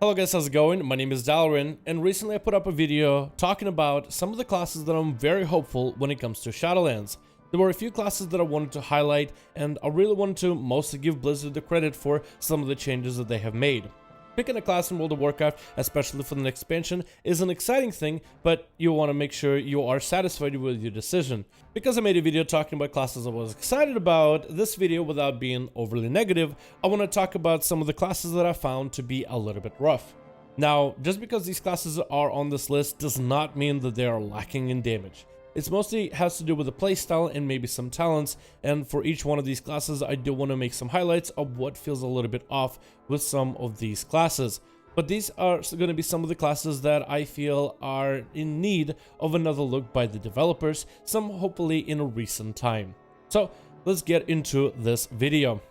Hello guys, how's it going? My name is Dalaran, and recently I put up a video talking about some of the classes that I'm very hopeful when it comes to Shadowlands. There were a few classes that I wanted to highlight, and I really wanted to mostly give Blizzard the credit for some of the changes that they have made. Picking a class in World of Warcraft, especially for the next expansion, is an exciting thing, but you want to make sure you are satisfied with your decision. Because I made a video talking about classes I was excited about, this video, without being overly negative, I want to talk about some of the classes that I found to be a little bit rough. Now, just because these classes are on this list does not mean that they are lacking in damage. It mostly has to do with the playstyle and maybe some talents, and for each one of these classes I do want to make some highlights of what feels a little bit off with some of these classes. But these are going to be some of the classes that I feel are in need of another look by the developers, some hopefully in a recent time. So let's get into this video.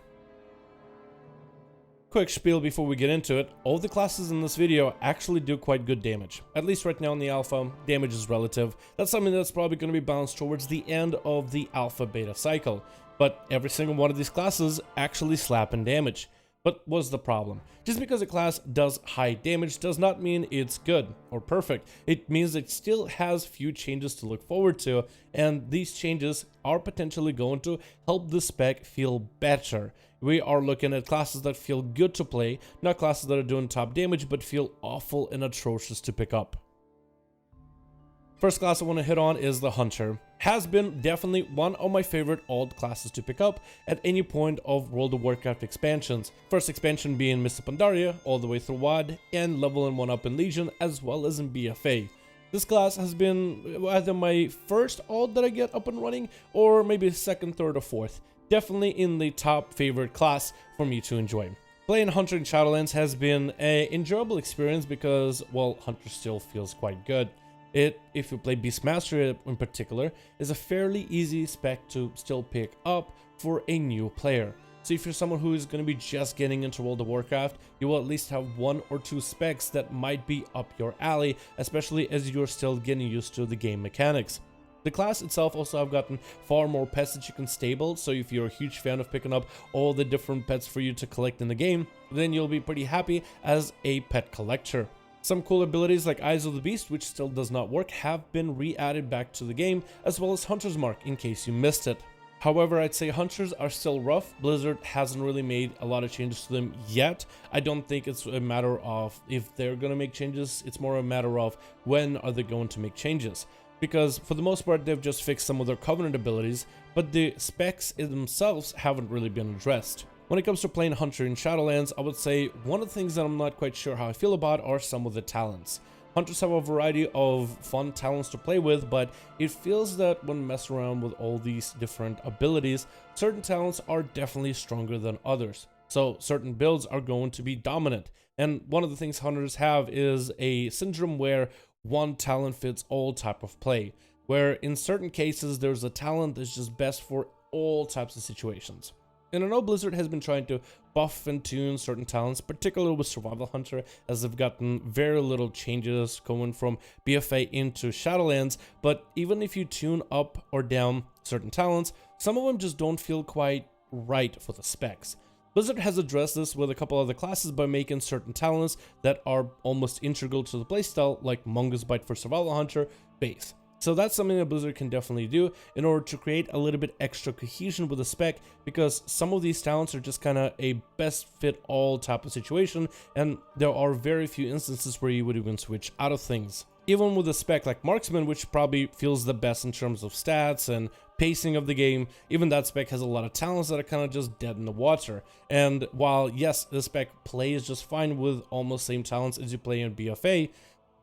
Quick spiel before we get into it, all the classes in this video actually do quite good damage. At least right now in the alpha, damage is relative. That's something that's probably going to be balanced towards the end of the alpha beta cycle. But every single one of these classes actually slap in damage. But what's the problem? Just because a class does high damage does not mean it's good or perfect. It means it still has few changes to look forward to, and these changes are potentially going to help the spec feel better. We are looking at classes that feel good to play, not classes that are doing top damage but feel awful and atrocious to pick up. First class I want to hit on is the Hunter. Has been definitely one of my favorite old classes to pick up at any point of World of Warcraft expansions. First expansion being Mr. Pandaria, all the way through WoD, and leveling one up in Legion as well as in BFA. This class has been either my first old that I get up and running, or maybe second, third, or fourth. Definitely in the top favorite class for me to enjoy. Playing Hunter in Shadowlands has been an enjoyable experience because, well, Hunter still feels quite good. If you play Beastmaster in particular, is a fairly easy spec to still pick up for a new player. So if you're someone who is going to be just getting into World of Warcraft, you will at least have one or two specs that might be up your alley, especially as you're still getting used to the game mechanics. The class itself also have gotten far more pets that you can stable, so if you're a huge fan of picking up all the different pets for you to collect in the game, then you'll be pretty happy as a pet collector. Some cool abilities like Eyes of the Beast, which still does not work, have been re-added back to the game, as well as Hunter's Mark in case you missed it. However, I'd say Hunters are still rough. Blizzard hasn't really made a lot of changes to them yet. I don't think it's a matter of if they're going to make changes, it's more a matter of when are they going to make changes. Because for the most part, they've just fixed some of their Covenant abilities, but the specs in themselves haven't really been addressed. When it comes to playing Hunter in Shadowlands, I would say one of the things that I'm not quite sure how I feel about are some of the talents. Hunters have a variety of fun talents to play with, but it feels that when messing around with all these different abilities, certain talents are definitely stronger than others. So certain builds are going to be dominant. And one of the things Hunters have is a syndrome where one talent fits all type of play, where in certain cases there's a talent that's just best for all types of situations. And I know Blizzard has been trying to buff and tune certain talents, particularly with Survival Hunter, as they've gotten very little changes going from BFA into Shadowlands, but even if you tune up or down certain talents, some of them just don't feel quite right for the specs. Blizzard has addressed this with a couple other classes by making certain talents that are almost integral to the playstyle, like Mungus Bite for Survival Hunter, base. So that's something that Blizzard can definitely do in order to create a little bit extra cohesion with the spec, because some of these talents are just kind of a best fit all type of situation, and there are very few instances where you would even switch out of things. Even with a spec like Marksman, which probably feels the best in terms of stats and pacing of the game, even that spec has a lot of talents that are kind of just dead in the water. And while yes, the spec plays just fine with almost same talents as you play in BFA,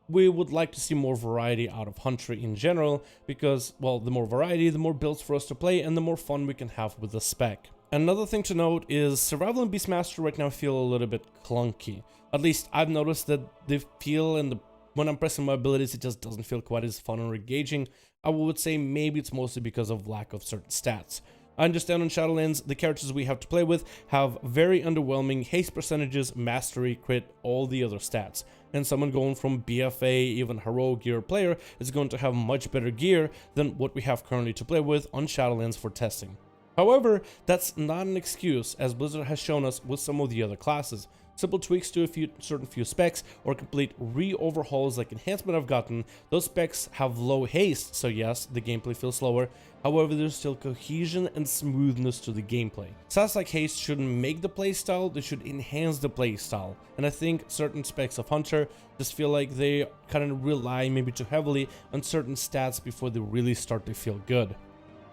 we would like to see more variety out of Hunter in general, because, well, the more variety, the more builds for us to play, and the more fun we can have with the spec. Another thing to note is Survival and Beastmaster right now feel a little bit clunky. At least I've noticed that they feel, and when I'm pressing my abilities, it just doesn't feel quite as fun or engaging. I would say maybe it's mostly because of lack of certain stats. I understand on Shadowlands, the characters we have to play with have very underwhelming haste percentages, mastery, crit, all the other stats. And someone going from BFA, even heroic gear player, is going to have much better gear than what we have currently to play with on Shadowlands for testing. However, that's not an excuse, as Blizzard has shown us with some of the other classes. simple tweaks to certain few specs, or complete re-overhauls like enhancement I've gotten, those specs have low haste, so yes, the gameplay feels slower. However, there's still cohesion and smoothness to the gameplay. Stats like haste shouldn't make the playstyle, they should enhance the playstyle. And I think certain specs of Hunter just feel like they kind of rely maybe too heavily on certain stats before they really start to feel good.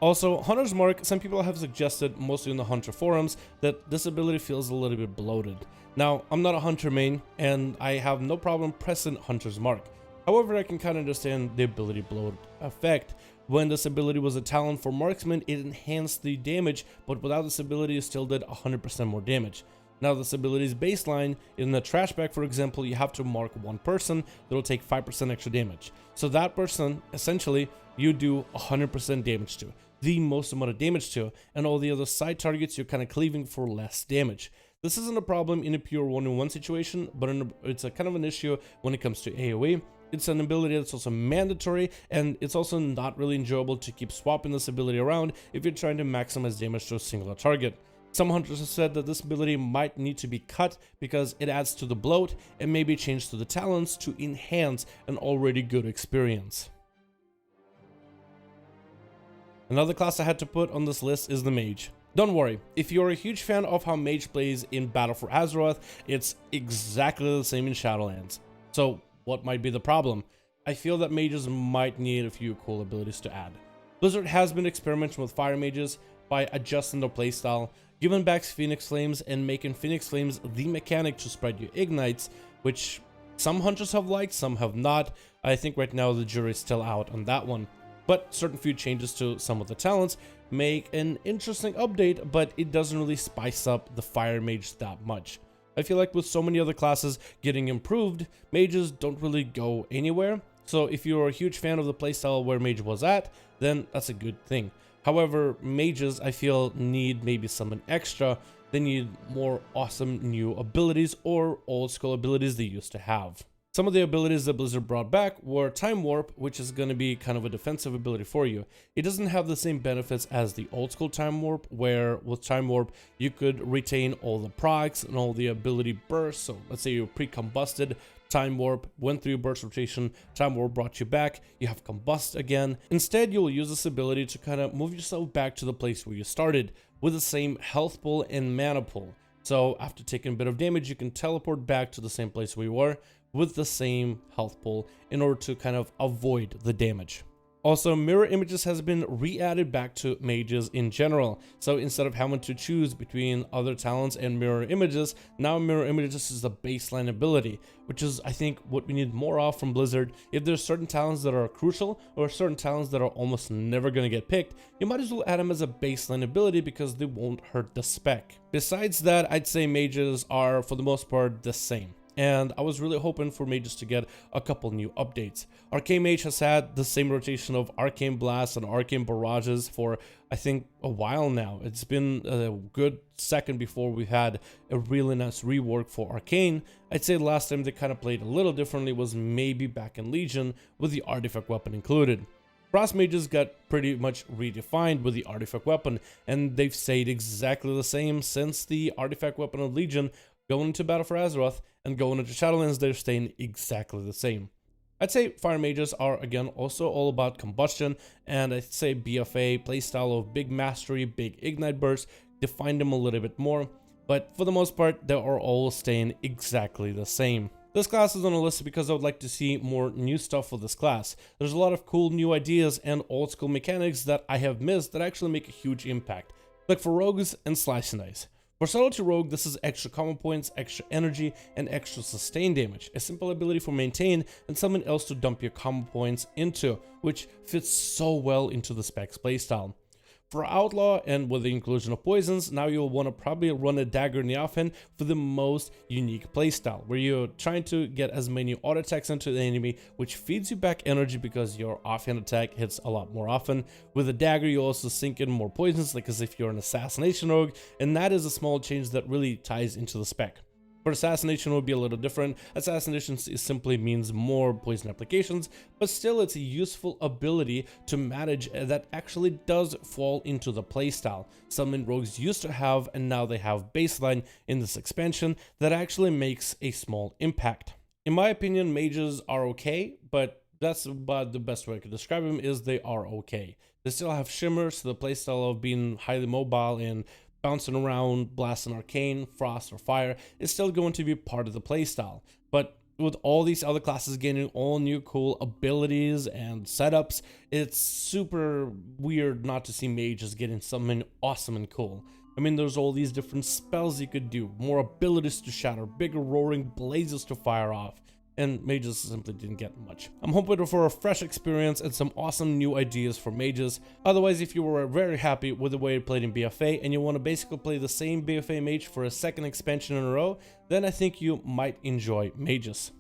Also, Hunter's Mark, some people have suggested, mostly in the Hunter forums, that this ability feels a little bit bloated. Now, I'm not a Hunter main, and I have no problem pressing Hunter's Mark. However, I can kind of understand the ability bloat effect. When this ability was a talent for marksman, it enhanced the damage, but without this ability, it still did 100% more damage. Now, this ability's baseline, in the trash bag, for example, you have to mark one person that'll take 5% extra damage. So that person, essentially, you do 100% damage to, the most amount of damage to, and all the other side targets you're kind of cleaving for less damage. This isn't a problem in a pure 1-on-1 situation, but it's a kind of an issue when it comes to AoE. It's an ability that's also mandatory, and it's also not really enjoyable to keep swapping this ability around if you're trying to maximize damage to a singular target. Some hunters have said that this ability might need to be cut because it adds to the bloat and maybe changed to the talents to enhance an already good experience. Another class I had to put on this list is the Mage. Don't worry, if you're a huge fan of how Mage plays in Battle for Azeroth, it's exactly the same in Shadowlands. So what might be the problem? I feel that mages might need a few cool abilities to add. Blizzard has been experimenting with fire mages by adjusting their playstyle, giving back Phoenix Flames and making Phoenix Flames the mechanic to spread your ignites, which some hunters have liked, some have not. I think right now the jury's still out on that one. But certain few changes to some of the talents make an interesting update, but it doesn't really spice up the fire mage that much. I feel like with so many other classes getting improved, mages don't really go anywhere. So if you're a huge fan of the playstyle where mage was at, then that's a good thing. However, mages, I feel, need maybe something extra. They need more awesome new abilities or old school abilities they used to have. Some of the abilities that Blizzard brought back were Time Warp, which is going to be kind of a defensive ability for you. It doesn't have the same benefits as the old school Time Warp, where with Time Warp you could retain all the procs and all the ability bursts. So let's say you're pre-combusted, Time Warp went through your burst rotation, Time Warp brought you back, you have combust again. Instead, you'll use this ability to kind of move yourself back to the place where you started with the same health pool and mana pool. So after taking a bit of damage, you can teleport back to the same place where you were with the same health pool in order to kind of avoid the damage. Also, mirror images has been re-added back to mages in general. So instead of having to choose between other talents and mirror images, now mirror images is the baseline ability, which is, I think, what we need more of from Blizzard. If there's certain talents that are crucial or certain talents that are almost never going to get picked, you might as well add them as a baseline ability because they won't hurt the spec. Besides that, I'd say mages are, for the most part, the same. And I was really hoping for mages to get a couple new updates. Arcane Mage has had the same rotation of Arcane Blasts and Arcane Barrages for, I think, a while now. It's been a good second before we had a really nice rework for Arcane. I'd say the last time they kind of played a little differently was maybe back in Legion with the Artifact Weapon included. Frost Mages got pretty much redefined with the Artifact Weapon, and they've stayed exactly the same since the Artifact Weapon of Legion. Going into Battle for Azeroth and going into Shadowlands, they're staying exactly the same. I'd say Fire Mages are, again, also all about combustion, and I'd say BFA, playstyle of big mastery, big ignite bursts, define them a little bit more, but for the most part, they are all staying exactly the same. This class is on the list because I would like to see more new stuff for this class. There's a lot of cool new ideas and old school mechanics that I have missed that actually make a huge impact, like for rogues and slice and dice. For Subtlety Rogue, this is extra combo points, extra energy, and extra sustain damage, a simple ability for maintain and something else to dump your combo points into, which fits so well into the spec's playstyle. For Outlaw, and with the inclusion of poisons, now you'll want to probably run a dagger in the offhand for the most unique playstyle, where you're trying to get as many auto attacks into the enemy, which feeds you back energy because your offhand attack hits a lot more often. With a dagger, you also sink in more poisons, like as if you're an Assassination rogue, and that is a small change that really ties into the spec. For Assassination, it would be a little different. Assassination simply means more poison applications, but still it's a useful ability to manage that actually does fall into the playstyle. Something rogues used to have, and now they have baseline in this expansion that actually makes a small impact. In my opinion, mages are okay, but that's about the best way I could describe them, is they are okay. They still have shimmer, so the playstyle of being highly mobile and bouncing around, blasting arcane, frost, or fire is still going to be part of the playstyle. But with all these other classes getting all new cool abilities and setups, it's super weird not to see mages getting something awesome and cool. I mean, there's all these different spells you could do, more abilities to shatter, bigger roaring blazes to fire off, and mages simply didn't get much. I'm hoping for a fresh experience and some awesome new ideas for mages. Otherwise, if you were very happy with the way you played in BFA and you want to basically play the same BFA mage for a second expansion in a row, then I think you might enjoy mages.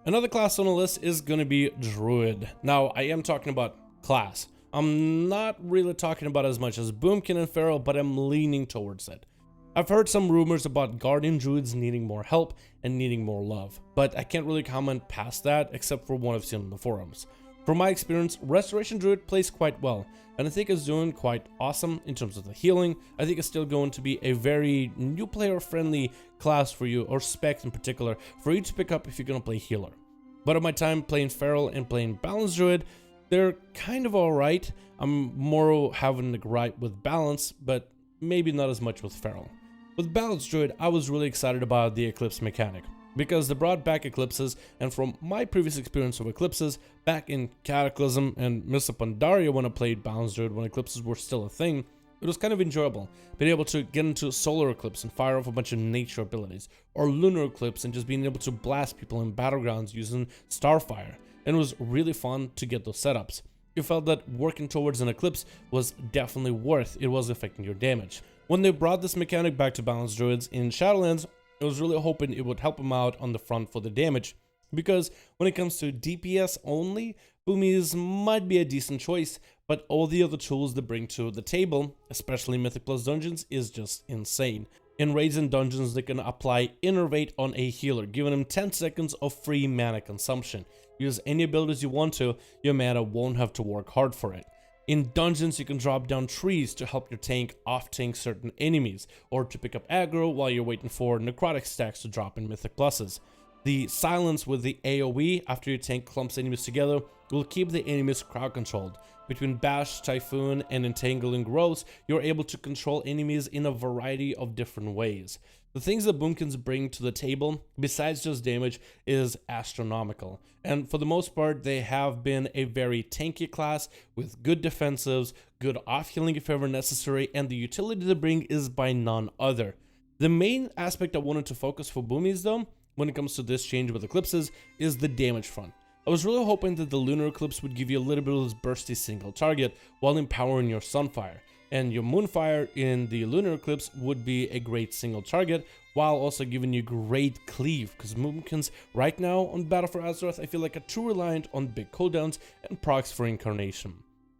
Another class on the list is going to be Druid. Now, I am talking about class. I'm not really talking about as much as Boomkin and Feral, but I'm leaning towards it. I've heard some rumors about Guardian Druids needing more help and needing more love, but I can't really comment past that except for what I've seen on the forums. From my experience, Restoration Druid plays quite well, and I think it's doing quite awesome in terms of the healing. I think it's still going to be a very new player friendly class for you, or spec in particular, for you to pick up if you're going to play healer. But at my time playing Feral and playing Balanced Druid, they're kind of alright. I'm more having a gripe with Balance, but maybe not as much with Feral. With Balanced Druid, I was really excited about the Eclipse mechanic, because they brought back Eclipses, and from my previous experience of Eclipses, back in Cataclysm and Mists of Pandaria when I played Balanced Druid, when Eclipses were still a thing, it was kind of enjoyable, being able to get into Solar Eclipse and fire off a bunch of nature abilities, or Lunar Eclipse and just being able to blast people in Battlegrounds using Starfire, and it was really fun to get those setups. You felt that working towards an Eclipse was definitely worth it was affecting your damage. When they brought this mechanic back to Balanced Druids in Shadowlands, I was really hoping it would help them out on the front for the damage, because when it comes to DPS only, Boomies might be a decent choice, but all the other tools they bring to the table, especially Mythic Plus dungeons, is just insane. In raids and dungeons, they can apply Innervate on a healer, giving them 10 seconds of free mana consumption. Use any abilities you want to, your mana won't have to work hard for it. In dungeons, you can drop down trees to help your tank off-tank certain enemies, or to pick up aggro while you're waiting for necrotic stacks to drop in Mythic Pluses. The silence with the AoE after your tank clumps enemies together will keep the enemies crowd controlled. Between Bash, Typhoon, and Entangling Growths, you're able to control enemies in a variety of different ways. The things that Boomkins bring to the table, besides just damage, is astronomical. And for the most part, they have been a very tanky class with good defensives, good off-healing if ever necessary, and the utility they bring is by none other. The main aspect I wanted to focus for Boomies though, when it comes to this change with Eclipses, is the damage front. I was really hoping that the Lunar Eclipse would give you a little bit of this bursty single target while empowering your Sunfire, and your Moonfire in the Lunar Eclipse would be a great single target while also giving you great cleave, because Boomkins right now on Battle for Azeroth I feel like are too reliant on big cooldowns and procs for Incarnation.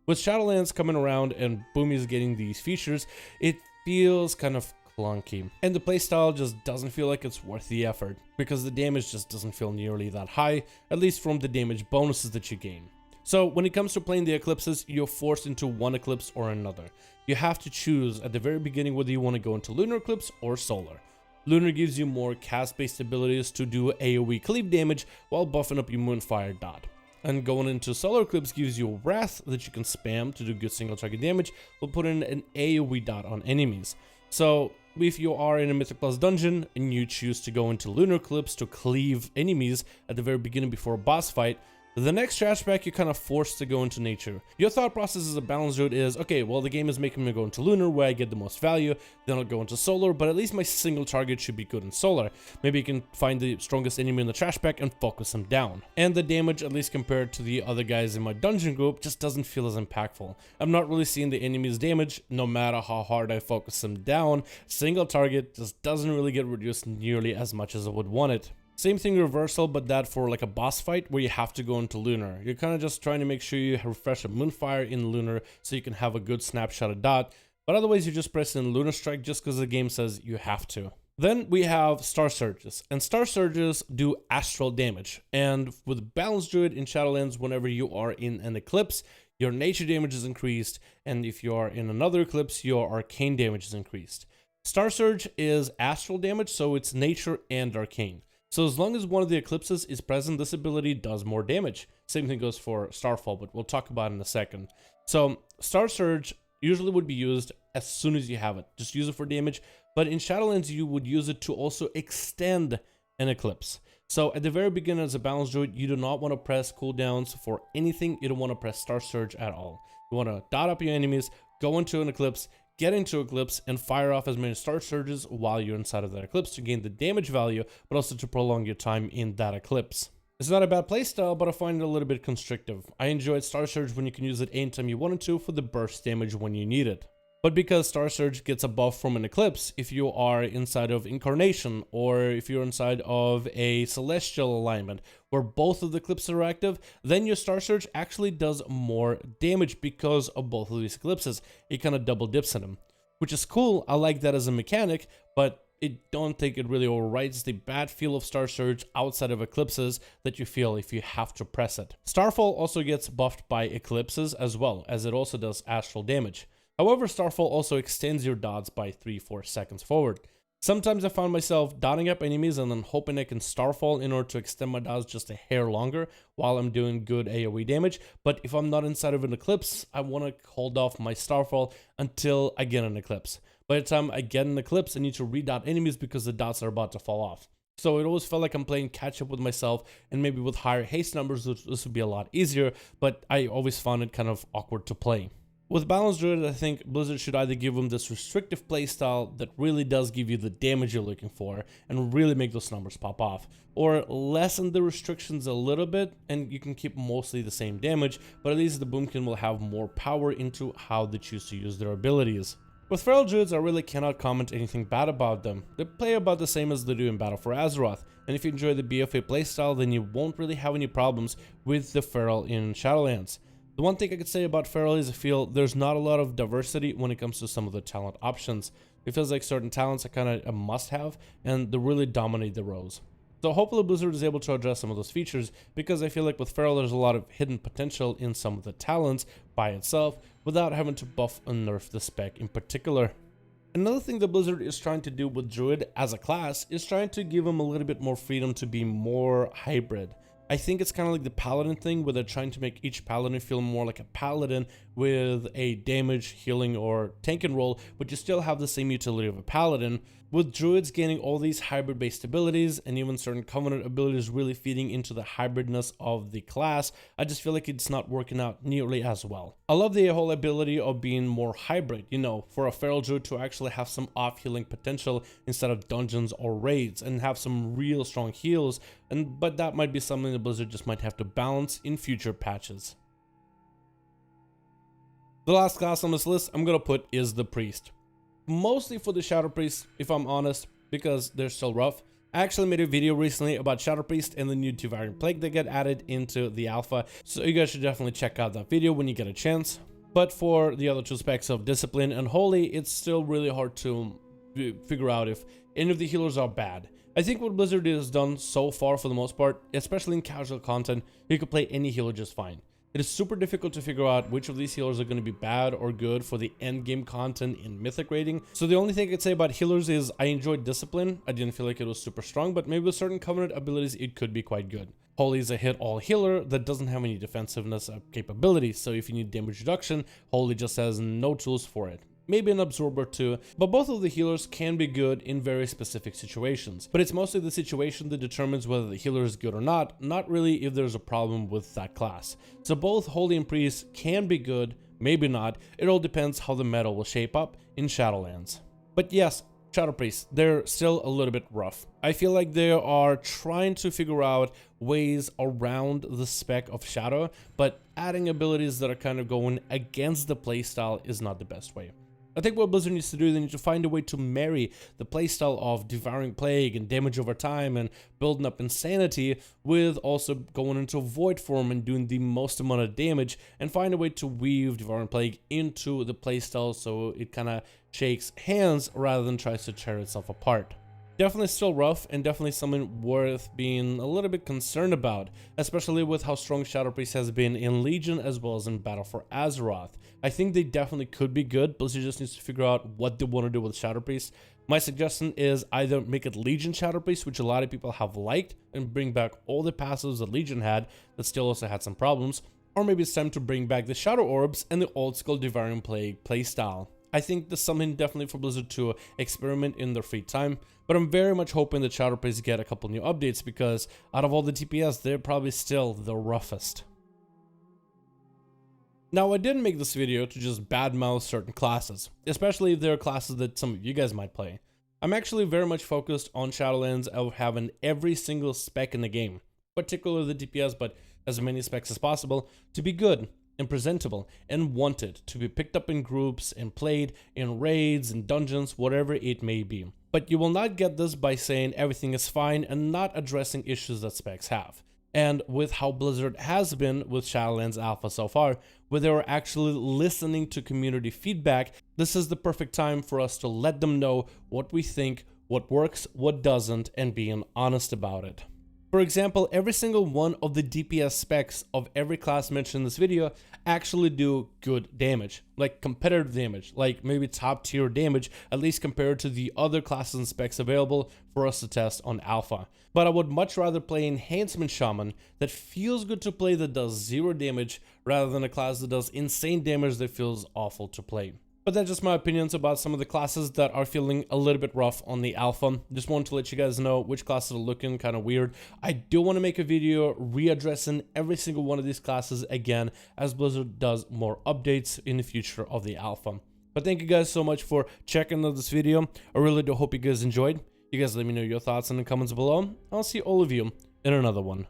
With Shadowlands coming around and Boomies getting these features, it feels kind of clunky, and the playstyle just doesn't feel like it's worth the effort, because the damage just doesn't feel nearly that high, at least from the damage bonuses that you gain. So when it comes to playing the Eclipses, you're forced into one Eclipse or another. You have to choose at the very beginning whether you want to go into Lunar Eclipse or Solar. Lunar gives you more cast-based abilities to do AoE cleave damage while buffing up your Moonfire dot. And going into Solar Eclipse gives you Wrath that you can spam to do good single target damage while putting an AoE dot on enemies. So if you are in a Mythic Plus dungeon and you choose to go into Lunar Eclipse to cleave enemies at the very beginning before a boss fight, the next trash pack you're kind of forced to go into nature. Your thought process as a Balanced Druid is, okay, well the game is making me go into Lunar where I get the most value, then I'll go into Solar, but at least my single target should be good in Solar. Maybe you can find the strongest enemy in the trash pack and focus them down. And the damage, at least compared to the other guys in my dungeon group, just doesn't feel as impactful. I'm not really seeing the enemy's damage, no matter how hard I focus them down. Single target just doesn't really get reduced nearly as much as I would want it. Same thing reversal, but that for like a boss fight where you have to go into Lunar. You're kind of just trying to make sure you refresh a Moonfire in Lunar so you can have a good snapshot of dot, but otherwise you just press in Lunar Strike just because the game says you have to. Then we have Star Surges, and Star Surges do astral damage, and with Balanced Druid in Shadowlands, whenever you are in an eclipse, your nature damage is increased, and if you are in another eclipse, your arcane damage is increased. Star Surge is astral damage, so it's nature and arcane. So as long as one of the eclipses is present, this ability does more damage. Same thing goes for Starfall, but we'll talk about it in a second. So Star Surge usually would be used as soon as you have it. Just use it for damage. But in Shadowlands, you would use it to also extend an eclipse. So at the very beginning as a Balanced Druid, you do not want to press cooldowns for anything. You don't want to press Star Surge at all. You want to dot up your enemies, go into an eclipse, get into eclipse, and fire off as many Star Surges while you're inside of that eclipse to gain the damage value, but also to prolong your time in that eclipse. It's not a bad playstyle, but I find it a little bit constrictive. I enjoyed Star Surge when you can use it anytime you wanted to for the burst damage when you need it. But because Star Surge gets a buff from an eclipse, if you are inside of Incarnation, or if you're inside of a Celestial alignment, where both of the eclipses are active, then your Star Surge actually does more damage because of both of these eclipses. It kind of double dips in them, which is cool. I like that as a mechanic, but I don't think it really overrides the bad feel of Star Surge outside of eclipses that you feel if you have to press it. Starfall also gets buffed by eclipses as well, as it also does astral damage. However, Starfall also extends your dots by 3-4 seconds forward. Sometimes I found myself dotting up enemies and then hoping I can Starfall in order to extend my dots just a hair longer while I'm doing good AoE damage, but if I'm not inside of an eclipse, I want to hold off my Starfall until I get an eclipse. By the time I get an eclipse, I need to redot enemies because the dots are about to fall off. So it always felt like I'm playing catch up with myself, and maybe with higher haste numbers this would be a lot easier, but I always found it kind of awkward to play. With Balanced Druid, I think Blizzard should either give them this restrictive playstyle that really does give you the damage you're looking for and really make those numbers pop off, or lessen the restrictions a little bit and you can keep mostly the same damage, but at least the Boomkin will have more power into how they choose to use their abilities. With Feral Druids, I really cannot comment anything bad about them. They play about the same as they do in Battle for Azeroth, and if you enjoy the BFA playstyle, then you won't really have any problems with the Feral in Shadowlands. The one thing I could say about Feral is I feel there's not a lot of diversity when it comes to some of the talent options. It feels like certain talents are kind of a must-have, and they really dominate the rows. So hopefully Blizzard is able to address some of those features, because I feel like with Feral there's a lot of hidden potential in some of the talents by itself, without having to buff and nerf the spec in particular. Another thing that Blizzard is trying to do with Druid as a class is trying to give them a little bit more freedom to be more hybrid. I think it's kind of like the Paladin thing, where they're trying to make each Paladin feel more like a Paladin with a damage, healing, or tanking role, but you still have the same utility of a Paladin. With Druids gaining all these hybrid-based abilities, and even certain Covenant abilities really feeding into the hybridness of the class, I just feel like it's not working out nearly as well. I love the whole ability of being more hybrid, you know, for a Feral Druid to actually have some off-healing potential instead of dungeons or raids, and have some real strong heals, but that might be something that Blizzard just might have to balance in future patches. The last class on this list I'm gonna put is the Priest. Mostly for the Shadow Priest, if I'm honest, because they're still rough. I actually made a video recently about Shadow Priest and the new 2 Variant Plague that get added into the alpha, so you guys should definitely check out that video when you get a chance. But for the other 2 specs of Discipline and Holy, it's still really hard to figure out if any of the healers are bad. I think what Blizzard has done so far for the most part, especially in casual content, you could play any healer just fine. It is super difficult to figure out which of these healers are going to be bad or good for the end game content in Mythic rating. So the only thing I could say about healers is I enjoyed Discipline. I didn't feel like it was super strong, but maybe with certain Covenant abilities it could be quite good. Holy is a hit-all healer that doesn't have any defensiveness capabilities, so if you need damage reduction, Holy just has no tools for it. Maybe an absorber too, but both of the healers can be good in very specific situations. But it's mostly the situation that determines whether the healer is good or not really if there's a problem with that class. So both Holy and Priest can be good, maybe not. It all depends how the meta will shape up in Shadowlands. But yes, Shadow Priests, they're still a little bit rough. I feel like they are trying to figure out ways around the spec of Shadow, but adding abilities that are kind of going against the playstyle is not the best way. I think what Blizzard needs to do, they need to find a way to marry the playstyle of Devouring Plague and damage over time and building up insanity with also going into void form and doing the most amount of damage, and find a way to weave Devouring Plague into the playstyle so it kind of shakes hands rather than tries to tear itself apart. Definitely still rough, and definitely something worth being a little bit concerned about, especially with how strong Shadow Priest has been in Legion as well as in Battle for Azeroth. I think they definitely could be good, Blizzard just needs to figure out what they want to do with Shadow Priest. My suggestion is either make it Legion Shadow Priest, which a lot of people have liked, and bring back all the passives that Legion had that still also had some problems, or maybe it's time to bring back the Shadow Orbs and the old school Devouring Plague playstyle. I think there's something definitely for Blizzard to experiment in their free time, but I'm very much hoping that Shadow Priest get a couple new updates, because out of all the TPS, they're probably still the roughest. Now, I didn't make this video to just badmouth certain classes, especially if there are classes that some of you guys might play. I'm actually very much focused on Shadowlands of having every single spec in the game, particularly the DPS, but as many specs as possible, to be good and presentable and wanted to be picked up in groups and played in raids and dungeons, whatever it may be. But you will not get this by saying everything is fine and not addressing issues that specs have. And with how Blizzard has been with Shadowlands Alpha so far, where they were actually listening to community feedback, this is the perfect time for us to let them know what we think, what works, what doesn't, and being honest about it. For example, every single one of the DPS specs of every class mentioned in this video actually do good damage, like competitive damage, like maybe top tier damage, at least compared to the other classes and specs available for us to test on Alpha. But I would much rather play Enhancement Shaman that feels good to play that does 0 damage rather than a class that does insane damage that feels awful to play. But that's just my opinions about some of the classes that are feeling a little bit rough on the alpha. Just wanted to let you guys know which classes are looking kind of weird. I do want to make a video readdressing every single one of these classes again as Blizzard does more updates in the future of the alpha. But thank you guys so much for checking out this video. I really do hope you guys enjoyed. You guys let me know your thoughts in the comments below. I'll see all of you in another one.